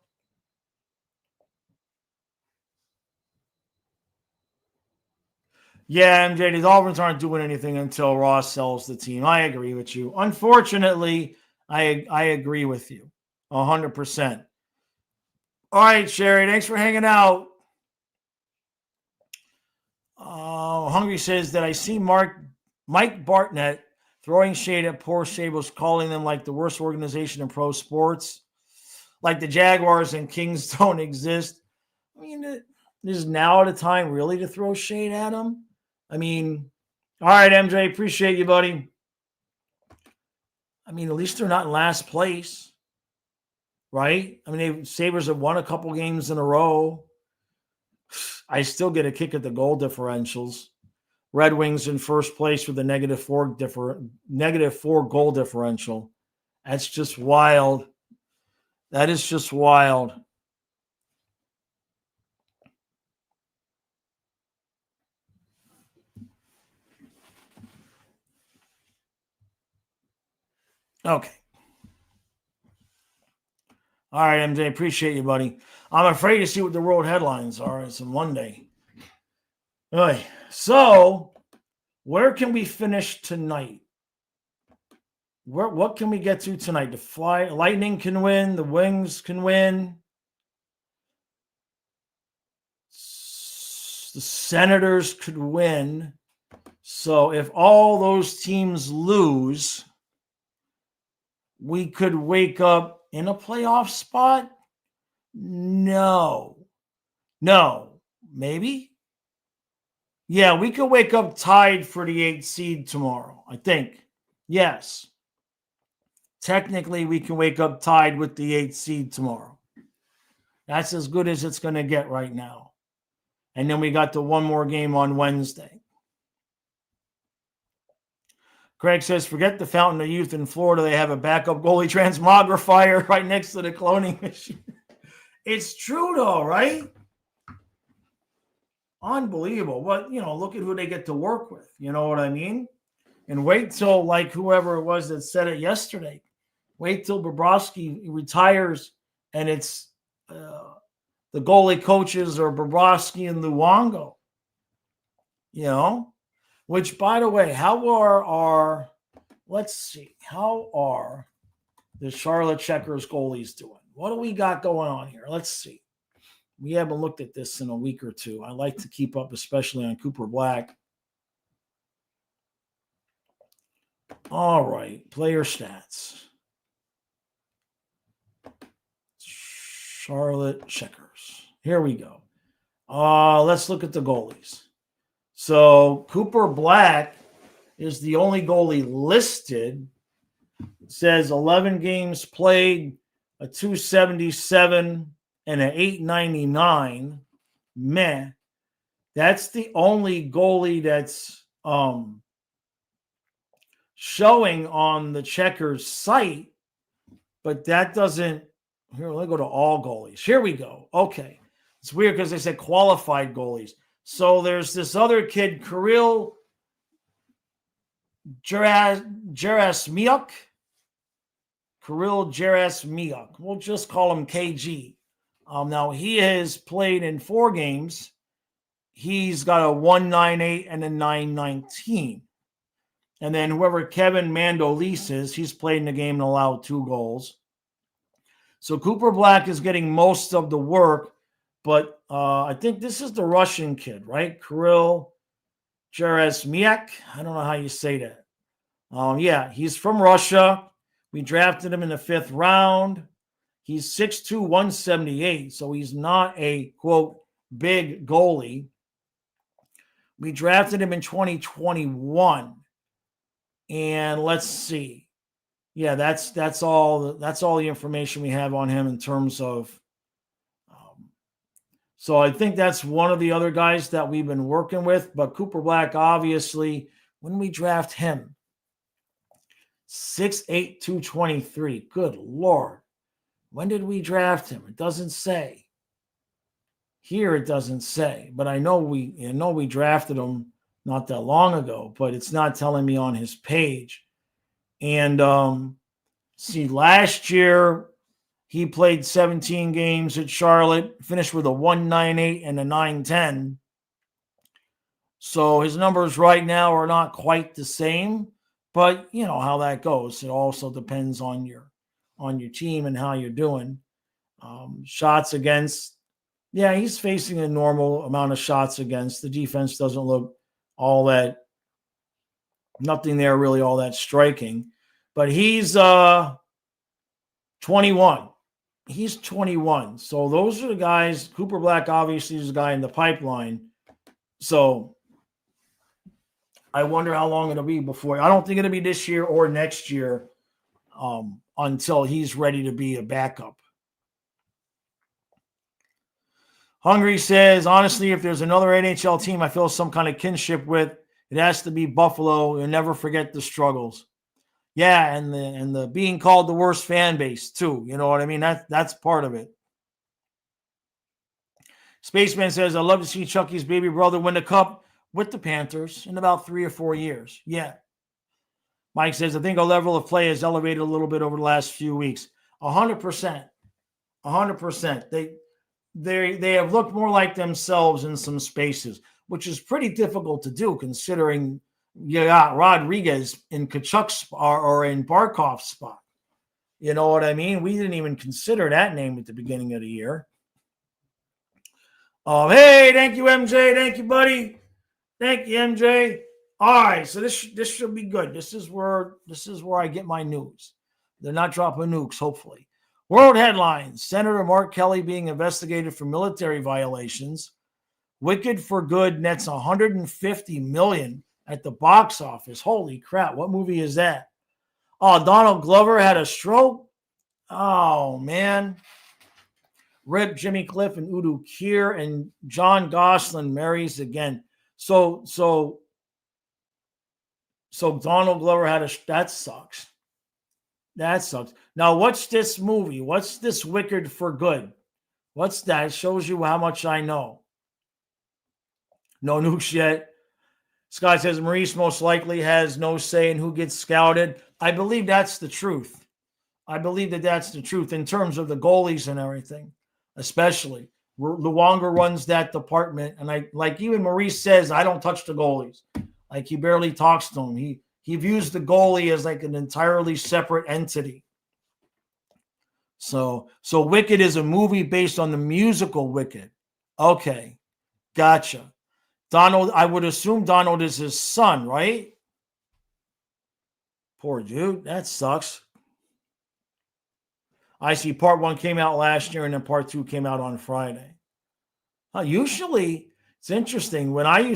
Yeah, MJ, the Dolphins aren't doing anything until Ross sells the team. I agree with you. Unfortunately, I agree with you 100%. All right, Sherry, thanks for hanging out. Hungry says that I see Mike Bartnett throwing shade at poor Sabres, calling them like the worst organization in pro sports, like the Jaguars and Kings don't exist. I mean, this is now the time really to throw shade at them. I mean, all right, MJ, appreciate you, buddy. I mean, at least they're not in last place, right? I mean, Sabres have won a couple games in a row. I still get a kick at the goal differentials. Red Wings in first place with a -4 goal differential. That's just wild. That is just wild. Okay. All right, MJ, appreciate you, buddy. I'm afraid to see what the world headlines are. It's a Monday. All right. So, where can we finish tonight? What can we get to tonight? The Lightning can win. The Wings can win. The Senators could win. So if all those teams lose, we could wake up in a playoff spot? No. Maybe? Yeah, we could wake up tied for the 8th seed tomorrow, I think. Yes. Technically, we can wake up tied with the 8th seed tomorrow. That's as good as it's going to get right now. And then we got the one more game on Wednesday. Craig says, forget the Fountain of Youth in Florida. They have a backup goalie transmogrifier right next to the cloning machine. It's true, though, right? Unbelievable. But, look at who they get to work with. You know what I mean? And wait till, like, whoever it was that said it yesterday, wait till Bobrovsky retires and it's the goalie coaches are Bobrovsky and Luongo. Which, by the way, how are the Charlotte Checkers goalies doing? What do we got going on here? Let's see. We haven't looked at this in a week or two. I like to keep up, especially on Cooper Black. All right, player stats. Charlotte Checkers. Here we go. Let's look at the goalies. So Cooper Black is the only goalie listed. It says 11 games played, a 277 and an 899. Meh. That's the only goalie that's showing on the Checkers site, but that doesn't. Here, let me go to all goalies. Here we go. Okay. It's weird because they said qualified goalies. So there's this other kid, Kirill Gerasmiuk. We'll just call him KG. Now, he has played in 4 games. He's got a 198 and a 919. And then whoever Kevin Mandolese is, he's played in the game and allowed 2 goals. So Cooper Black is getting most of the work, but I think this is the Russian kid, right? Kirill Gerasmiuk. I don't know how you say that. Yeah, he's from Russia. We drafted him in the 5th round. He's 6'2", 178, so he's not a, quote, big goalie. We drafted him in 2021. And let's see. Yeah, that's all the information we have on him in terms of. So I think that's one of the other guys that we've been working with. But Cooper Black, obviously, when we draft him, 6'8", 223. Good Lord. When did we draft him? It doesn't say. Here it doesn't say, but I know we drafted him not that long ago, but it's not telling me on his page. And see, last year he played 17 games at Charlotte, finished with a 198 and a 910. So his numbers right now are not quite the same, but you know how that goes. It also depends on your team and how you're doing. Shots against, yeah, he's facing a normal amount of shots against. The defense doesn't look all that, nothing there really all that striking. But he's 21. He's 21. So those are the guys. Cooper Black obviously is a guy in the pipeline. So I wonder how long it'll be before. I don't think it'll be this year or next year until he's ready to be a backup. Hungry says, honestly, if there's another NHL team I feel some kind of kinship with, it has to be Buffalo. You'll never forget the struggles. Yeah, and the being called the worst fan base too. You know what I mean? That's part of it. Spaceman says, I'd love to see Chucky's baby brother win the cup with the Panthers in about 3 or 4 years. Yeah. Mike says, I think our level of play has elevated a little bit over the last few weeks. 100%. 100%. They have looked more like themselves in some spaces, which is pretty difficult to do considering you got Rodriguez in Kachuk's or in Barkov's spot. You know what I mean? We didn't even consider that name at the beginning of the year. Hey, thank you, MJ. Thank you, buddy. Thank you, MJ. All right, so this should be good. This is where I get my news. They're not dropping nukes, hopefully. World headlines: Senator Mark Kelly being investigated for military violations. Wicked for Good nets $150 million at the box office. Holy crap! What movie is that? Oh, Donald Glover had a stroke. Oh man. Rip Jimmy Cliff and Udo Kier, and John Gosselin marries again. So Donald Glover had that sucks. That sucks. Now, what's this movie? What's this Wicked for Good? What's that? It shows you how much I know. No nukes yet. Scott says Maurice most likely has no say in who gets scouted. I believe that's the truth. I believe that's the truth in terms of the goalies and everything, especially. Luongo runs that department, and even Maurice says, I don't touch the goalies. Like, he barely talks to them. He views the goalie as like an entirely separate entity. So Wicked is a movie based on the musical Wicked. Okay, gotcha. Donald, I would assume Donald is his son, right? Poor dude, that sucks. I see part 1 came out last year and then part 2 came out on Friday. Usually, it's interesting. When I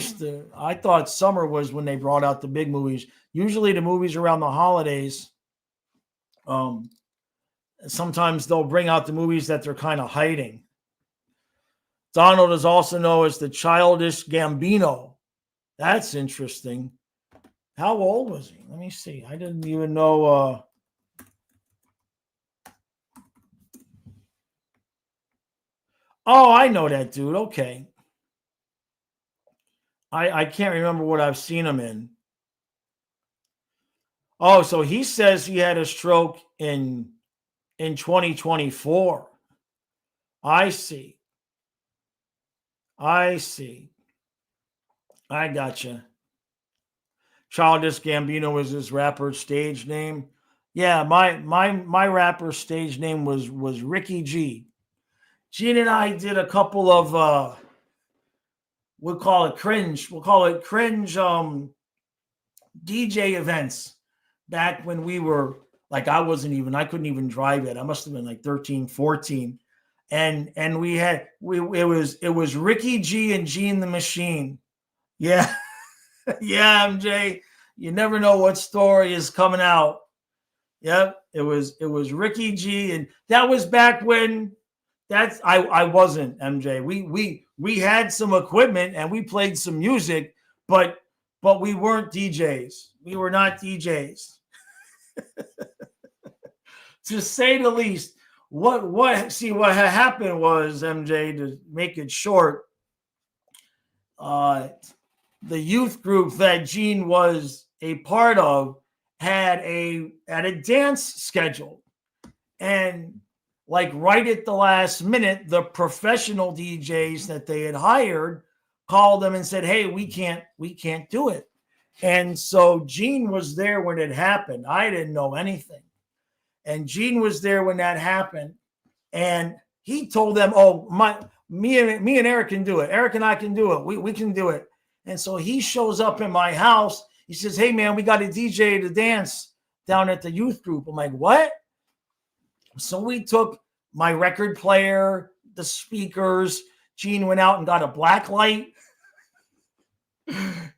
thought summer was when they brought out the big movies. Usually the movies around the holidays, sometimes they'll bring out the movies that they're kind of hiding. Donald is also known as the Childish Gambino. That's interesting. How old was he? Let me see. I didn't even know. Oh, I know that dude. Okay. I can't remember what I've seen him in. Oh, so he says he had a stroke in 2024. I see. I gotcha. Childish Gambino was his rapper stage name. Yeah, my rapper stage name was Ricky G. Gene and I did a couple of we'll call it cringe DJ events back when we were like, I couldn't even drive it. I must have been like 13, 14. And it was Ricky G and Gene the Machine. Yeah. Yeah, MJ. You never know what story is coming out. Yep. It was Ricky G, and that was back when I wasn't, MJ. We had some equipment and we played some music, but we weren't DJs. We were not DJs. To say the least. What had happened was, MJ, to make it short, the youth group that Gene was a part of had a dance schedule, and like right at the last minute, the professional DJs that they had hired called them and said, hey, we can't do it. And so Gene was there when it happened. I didn't know anything. And Gene was there when that happened. And he told them, oh, me and Eric can do it. Eric and I can do it. We can do it. And so he shows up in my house. He says, hey, man, we got a DJ to dance down at the youth group. I'm like, what? So we took my record player, the speakers. Gene went out and got a black light.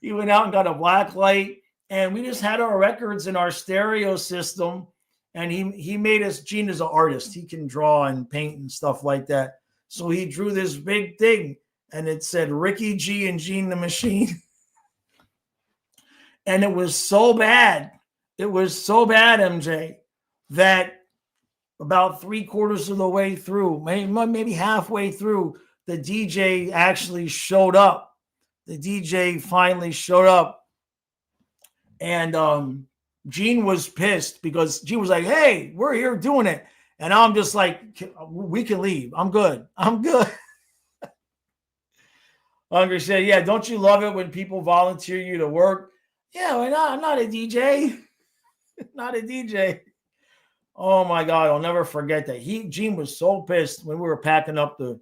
He went out and got a black light. And we just had our records in our stereo system. And he made us, Gene is an artist. He can draw and paint and stuff like that. So he drew this big thing. And it said Ricky G and Gene the Machine. And it was so bad. It was so bad, MJ, that about 3/4 of the way through, maybe halfway through, the DJ actually showed up. The DJ finally showed up. And Gene was pissed because Gene was like, hey, we're here doing it. And I'm just like, we can leave. I'm good. Hungry said, yeah, don't you love it when people volunteer you to work? Yeah, why not? I'm not a DJ. Not a DJ. Oh my God, I'll never forget that. Gene was so pissed when we were packing up the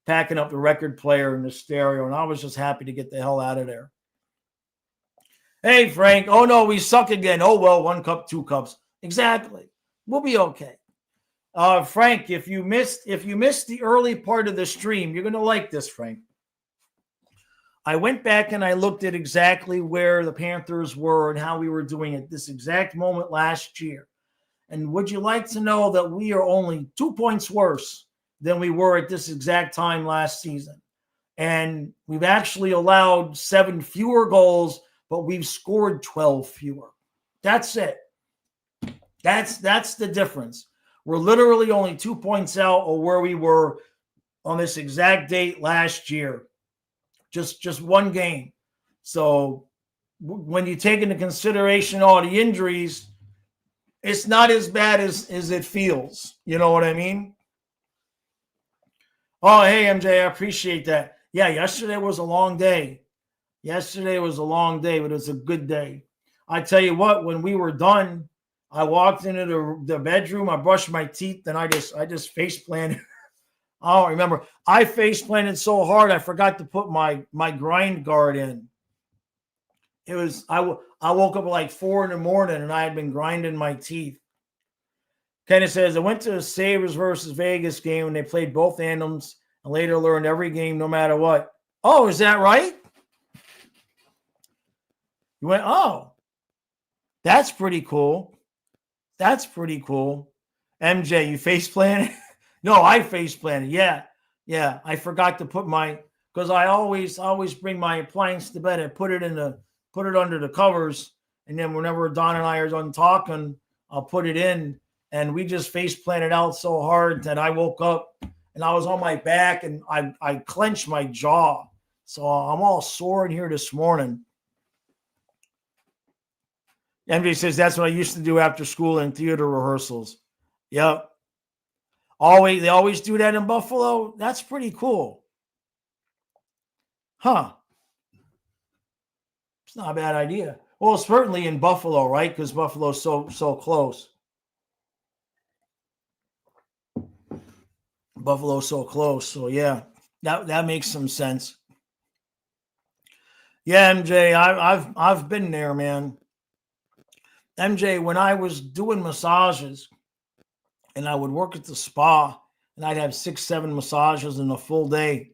record player and the stereo, and I was just happy to get the hell out of there. Hey, Frank. Oh no, we suck again. Oh well, 1 cup, 2 cups. Exactly. We'll be okay. Frank, if you missed the early part of the stream, you're gonna like this, Frank. I went back and I looked at exactly where the Panthers were and how we were doing at this exact moment last year. And would you like to know that we are only 2 points worse than we were at this exact time last season? And we've actually allowed 7 fewer goals, but we've scored 12 fewer. That's it. That's the difference. We're literally only 2 points out of where we were on this exact date last year. Just one game. So when you take into consideration all the injuries, it's not as bad as it feels. You know what I mean? Oh, hey, MJ, I appreciate that. Yeah, yesterday was a long day. Yesterday was a long day, but it was a good day. I tell you what, when we were done, I walked into the bedroom, I brushed my teeth, and I just face planted. I don't remember. I face planted so hard I forgot to put my grind guard in. It was I woke up at like 4 a.m. and I had been grinding my teeth. Kenneth says, I went to the Sabres versus Vegas game and they played both anthems and later learned every game no matter what. Oh, is that right? You went, oh, that's pretty cool. That's pretty cool. MJ, you face planted? No, I face planted. Yeah. I forgot to put because I always bring my appliance to bed and put it under the covers. And then whenever Don and I are done talking, I'll put it in. And we just face planted out so hard that I woke up and I was on my back and I clenched my jaw. So I'm all sore in here this morning. MJ says that's what I used to do after school in theater rehearsals. Yep. They always do that in Buffalo. That's pretty cool. Huh. It's not a bad idea. Well, certainly in Buffalo, right? Because Buffalo's so close. Buffalo's so close. So yeah, that makes some sense. Yeah, MJ, I've been there, man. MJ, when I was doing massages, and I would work at the spa, and I'd have 6-7 massages in a full day.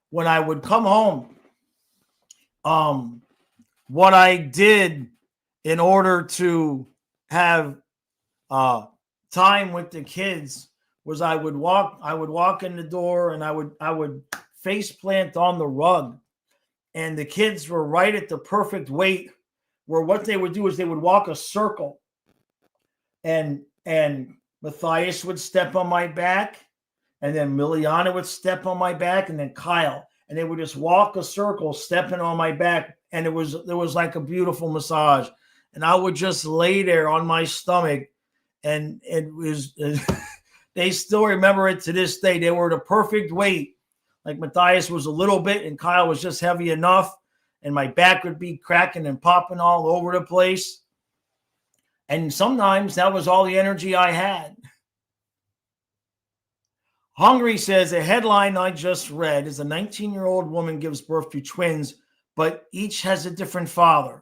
When I would come home, what I did in order to have time with the kids was I would walk in the door and I would face plant on the rug, and the kids were right at the perfect weight where what they would do is they would walk a circle, and Matthias would step on my back, and then Miliana would step on my back, and then Kyle, and they would just walk a circle, stepping on my back, and it was like a beautiful massage, and I would just lay there on my stomach, and it was. They still remember it to this day. They were the perfect weight. Like Matthias was a little bit and Kyle was just heavy enough, and my back would be cracking and popping all over the place. And sometimes that was all the energy I had. Hungry says, a headline I just read is a 19-year-old woman gives birth to twins, but each has a different father.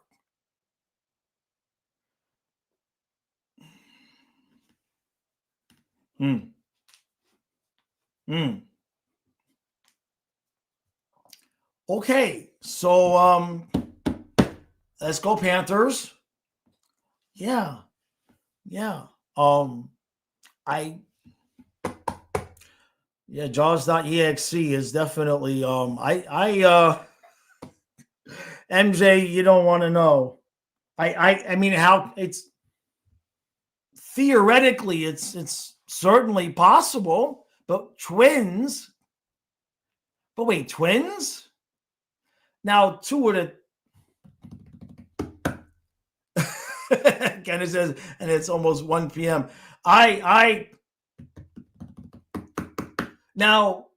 Okay, so let's go Panthers. Yeah. Jaws.exe is definitely MJ, you don't want to know. I mean, how it's theoretically it's certainly possible, but twins. But wait, twins? Now, two of the Kenneth says, and it's almost 1 p.m. Now,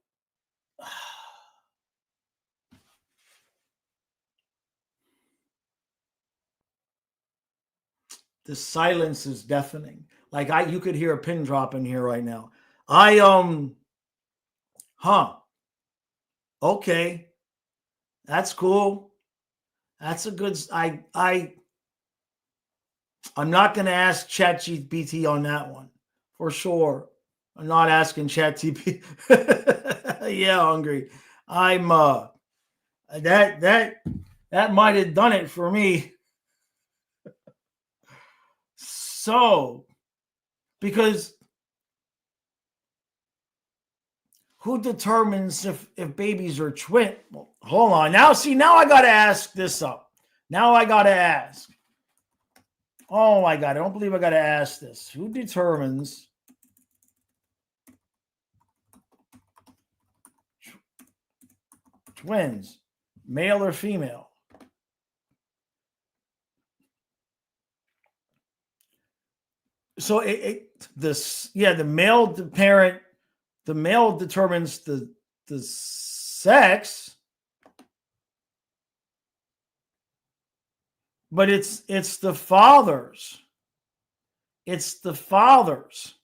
the silence is deafening. Like you could hear a pin drop in here right now. Okay. That's cool. That's a good, I'm not going to ask ChatGPT on that one for sure. I'm not asking ChatGPT. Yeah, Hungry. I'm that might have done it for me. So, because who determines if babies are twin? Well, hold on. Now I got to ask this up. Now I got to ask. Oh my God, I don't believe I got to ask this. Who determines twins, male or female? So the male determines the sex, but it's the fathers. It's the fathers.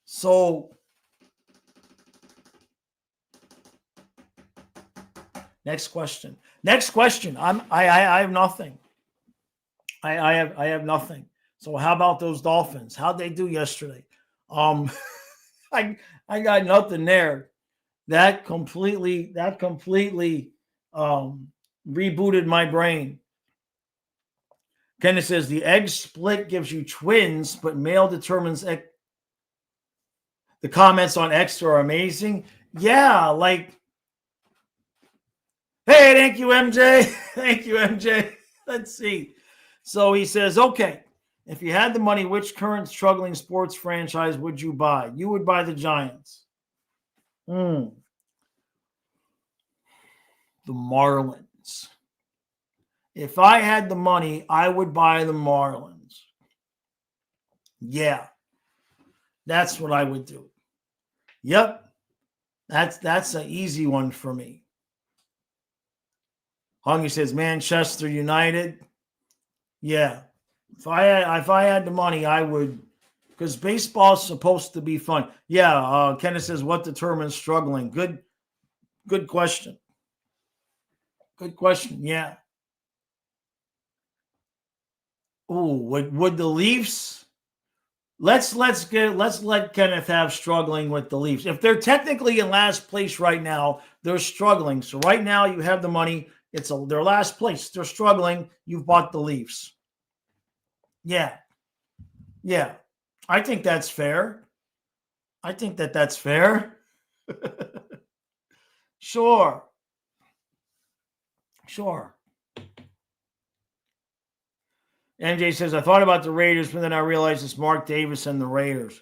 So next question. I have nothing. I have nothing. So how about those Dolphins? How'd they do yesterday? I got nothing there. That completely rebooted my brain. Kenneth says the egg split gives you twins, but male determines X. The comments on X are amazing. Yeah, like, hey, thank you, MJ. Thank you, MJ. Let's see. So he says, okay, if you had the money, which current struggling sports franchise would you buy? You would buy the Giants. The Marlins. If I had the money, I would buy the Marlins. Yeah. That's what I would do. Yep. That's an easy one for me. Hungry says Manchester United. Yeah. If I had the money, I would, because baseball is supposed to be fun. Yeah. Kenneth says, what determines struggling? Good question. Good question. Yeah. Ooh, would the Leafs? Let's let Kenneth have struggling with the Leafs. If they're technically in last place right now, they're struggling. So right now you have the money. It's their last place. They're struggling. You've bought the Leafs. Yeah. I think that's fair. That's fair. Sure. MJ says, I thought about the Raiders, but then I realized it's Mark Davis and the Raiders.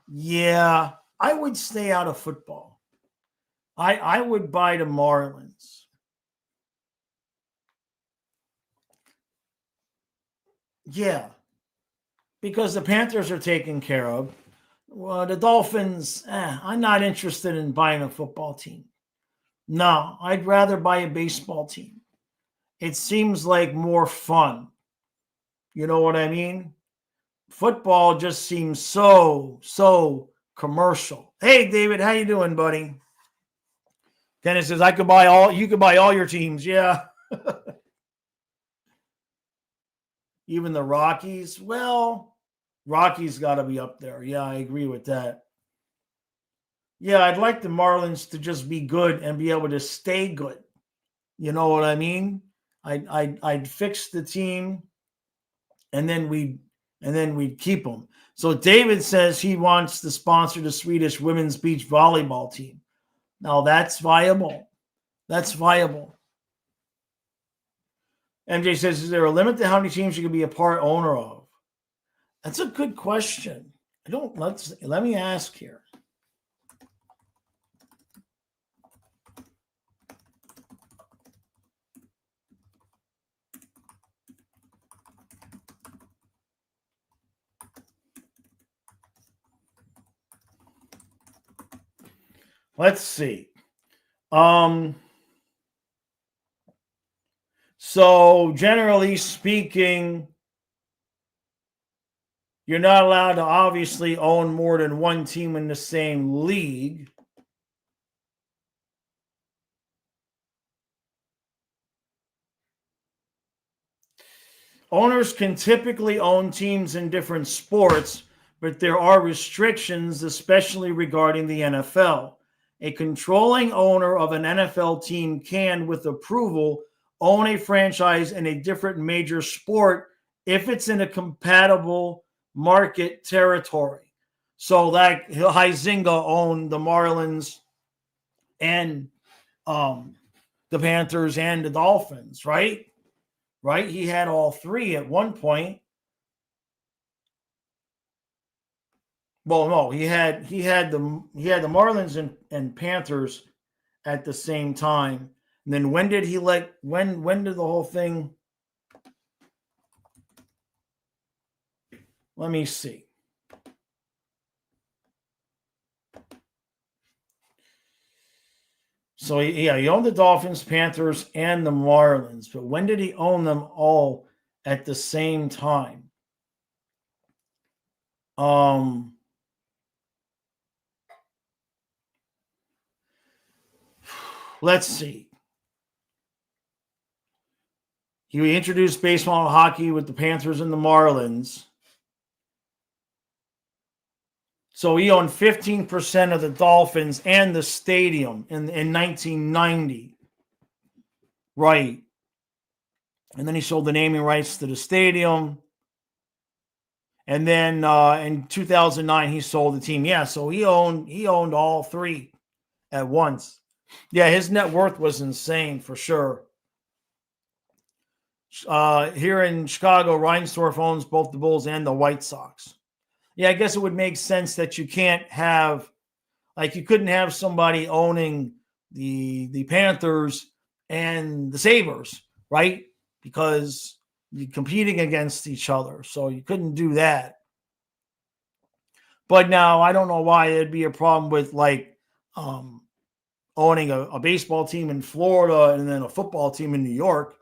Yeah, I would stay out of football. I would buy the Marlins. Yeah, because the Panthers are taken care of. Well, the Dolphins, I'm not interested in buying a football team. No, I'd rather buy a baseball team. It seems like more fun. You know what I mean? Football just seems so commercial. Hey, David, how you doing, buddy? Dennis says, you could buy all your teams. Yeah. Even the Rockies. Well, Rockies got to be up there. Yeah, I agree with that. Yeah, I'd like the Marlins to just be good and be able to stay good. You know what I mean? I'd fix the team, and then we'd keep them. So David says he wants to sponsor the Swedish women's beach volleyball team. Now that's viable. That's viable. MJ says, is there a limit to how many teams you can be a part owner of? That's a good question. Let me ask here. Let's see. So generally speaking, you're not allowed to obviously own more than one team in the same league. Owners can typically own teams in different sports, but there are restrictions, especially regarding the NFL. A controlling owner of an NFL team can, with approval, own a franchise in a different major sport if it's in a compatible market territory. So, like Huizinga owned the Marlins and the Panthers and the Dolphins, right? Right? He had all three at one point. Well, no, he had the Marlins and Panthers at the same time. And then when did the whole thing? Let me see. So he owned the Dolphins, Panthers, and the Marlins. But when did he own them all at the same time? Let's see. He introduced baseball and hockey with the Panthers and the Marlins. So he owned 15% of the Dolphins and the stadium in 1990. Right. And then he sold the naming rights to the stadium. And then in 2009, he sold the team. Yeah, so he owned all three at once. Yeah, his net worth was insane for sure. Here in Chicago, Reinsdorf owns both the Bulls and the White Sox. Yeah, I guess it would make sense that you can't have, like, you couldn't have somebody owning the Panthers and the Sabres, right? Because you're competing against each other. So you couldn't do that. But now I don't know why it'd be a problem with like owning a baseball team in Florida and then a football team in New York.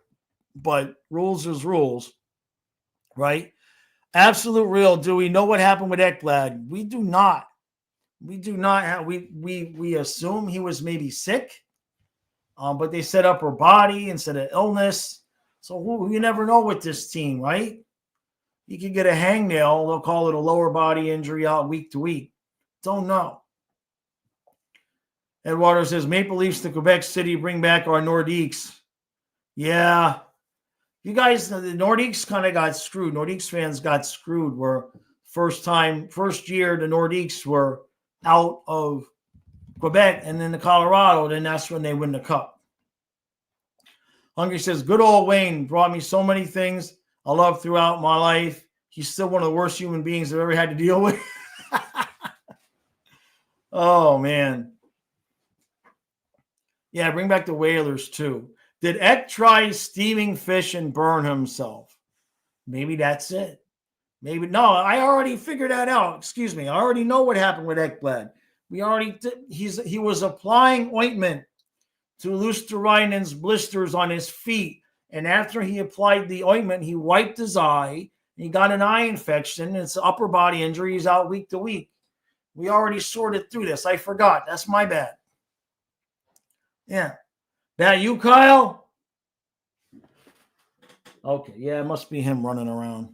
But rules is rules, right? Absolute real. Do we know what happened with Ekblad? We do not. We do not have. We assume he was maybe sick, but they set up her body instead of illness. So you never know with this team, right? You can get a hangnail. They'll call it a lower body injury out week to week. Don't know. Eduardo says Maple Leafs to Quebec City bring back our Nordiques. Yeah. You guys, the Nordiques kind of got screwed. Nordiques fans got screwed where first year the Nordiques were out of Quebec and then the Colorado, then that's when they win the cup. Hungry says, good old Wayne brought me so many things I love throughout my life. He's still one of the worst human beings I've ever had to deal with. Oh, man. Yeah, bring back the Whalers, too. Did Eck try steaming fish and burn himself? Maybe that's it. Maybe. No, I already figured that out. Excuse me. I already know what happened with Ekblad. He was applying ointment to Luosterainen's blisters on his feet. And after he applied the ointment, he wiped his eye. He got an eye infection. It's an upper body injury. He's out week to week. We already sorted through this. I forgot. That's my bad. Yeah. That you, Kyle? Okay. Yeah, it must be him running around.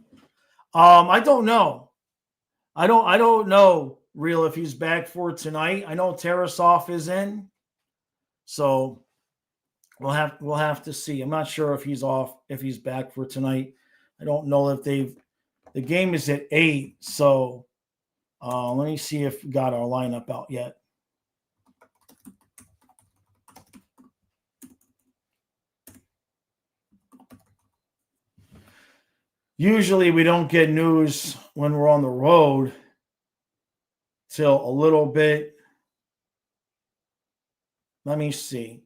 I don't know. I don't know, Real, if he's back for tonight. I know Tarasov is in. So we'll have to see. I'm not sure if he's off, if he's back for tonight. I don't know if the game is at 8, so let me see if we got our lineup out yet. Usually we don't get news when we're on the road till a little bit. Let me see.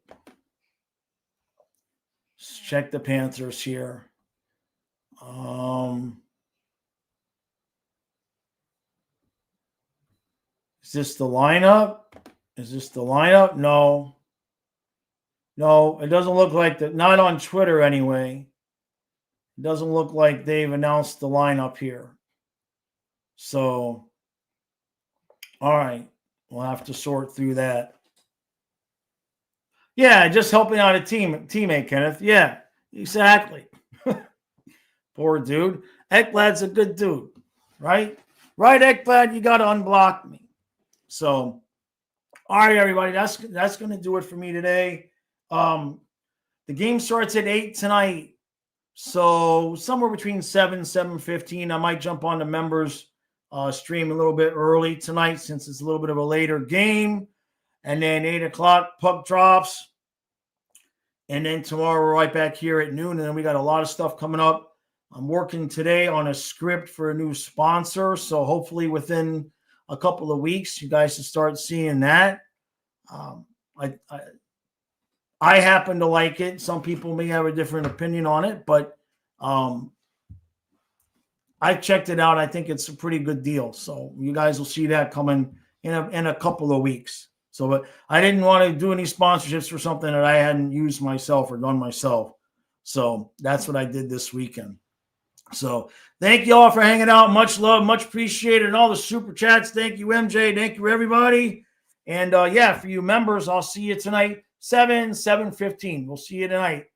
Let's check the Panthers here. Is this the lineup? No. No, it doesn't look like that. Not on Twitter anyway. It doesn't look like they've announced the lineup here. So, all right. We'll have to sort through that. Yeah, just helping out a teammate, Kenneth. Yeah, exactly. Poor dude. Ekblad's a good dude, right? Right, Ekblad, you got to unblock me. So, all right, everybody, that's going to do it for me today. The game starts at 8 tonight. So somewhere between 7 and 7:15, I might jump on the members stream a little bit early tonight since it's a little bit of a later game. And then 8 o'clock, puck drops. And then tomorrow we're right back here at noon. And then we got a lot of stuff coming up. I'm working today on a script for a new sponsor. So hopefully within a couple of weeks, you guys can start seeing that. I happen to like it. Some people may have a different opinion on it, but I checked it out. I think it's a pretty good deal. So you guys will see that coming in a couple of weeks. So but I didn't want to do any sponsorships for something that I hadn't used myself or done myself. So that's what I did this weekend. So thank you all for hanging out. Much love, much appreciated. And all the super chats. Thank you, MJ. Thank you, everybody. And yeah, for you members, I'll see you tonight. 7:15. We'll see you tonight.